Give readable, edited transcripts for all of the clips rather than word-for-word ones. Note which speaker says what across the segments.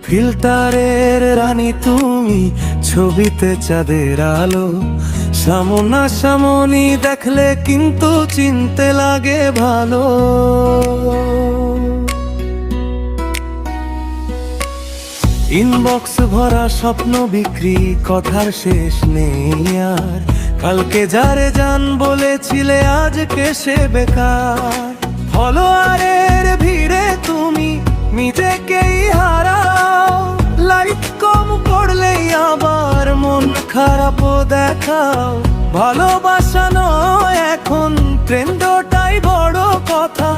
Speaker 1: ফিল্টারের রানী তুমি, ছবিতে চাঁদের আলো, সামনাসামনি দেখলে কিন্তু চিনতে লাগে ভালো। ইনবক্স ভরা স্বপ্ন বিক্রি, কথার শেষ নেই আর। কালকে যারে জান বলেছিলে, আজকে সে বেকার। ফলোয়ারের ভিড়ে তুমি নিজেকেই হারাও, লাইক কম করলেই আবার মন খারাপও দেখাও। ভালোবাসা নয় এখন ট্রেন্ডটাই বড় কথা,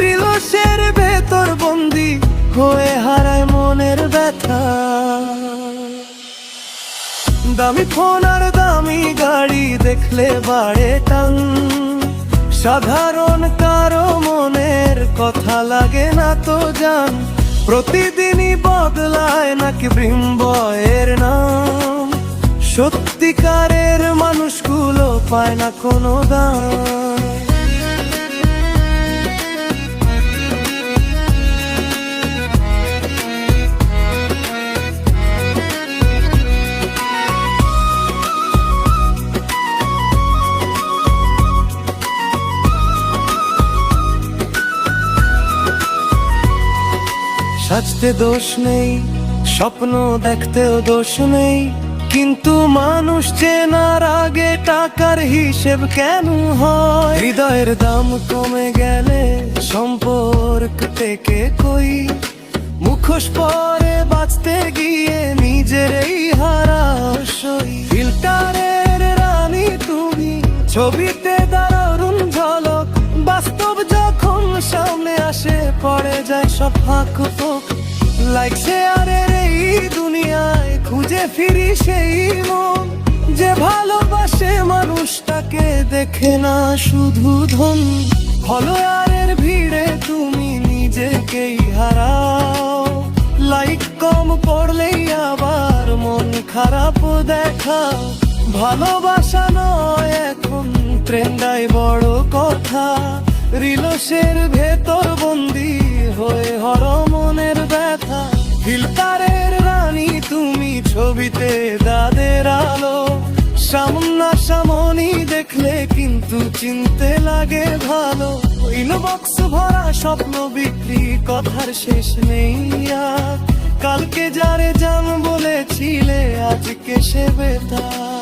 Speaker 1: রিলসের ভেতর বন্দি হয়ে হারায় মনের ব্যথা। দামি ফোন আর দামি গাড়ি দেখলে বাড়ে টান, সাধারণ কারো মনের কথা লাগে না তো জান। প্রতিদিনই বদলায় নাকি ব্রিম্বয়ের নাম, সত্যিকারের মানুষগুলো পায় না কোনো দাম। সাজতে দোষ নেই, স্বপ্ন দেখতেও দোষ নেই, কিন্তু মানুষ চেনার আগে টাকার হিসেব কেন হয়? হৃদয়ের দাম কমে গেলে সম্পর্ক থেকে কই, মুখোশ পরে বাঁচতে গিয়ে নিজেরই হারাশই। ফিল্টারের রানী তুমি, ছবিতে দারুণ ঝলক, বাস্তব যখন সামনে আসে পড়ে যায় সব ফাঁক ফোক। লাইক শেয়ারের এই দুনিয়ায় খুঁজে ফিরি সেই মন, যে ভালোবাসে মানুষটাকে দেখে না শুধু ধন। ফলোয়ারের ভিড়ে তুমি নিজেকেই হারাও, লাইক কম পড়লেই আবার মন খারাপ দেখাও। ভালোবাসা নয় এখন ট্রেন্ডাই বড় কথা, রিলসের ভেতর বন্দি হয়ে হর মনের ব্যথা। ফিল্টারের রানী তুমি, ছবিতে দাদের আলো, সামনাসামনি দেখলে কিন্তু চিনতে লাগে ভালো। ইনবক্স ভরা স্বপ্ন বিক্রি, কথার শেষ নেই আর। কালকে যারে জান বলেছিলে, আজকে সে বেকার।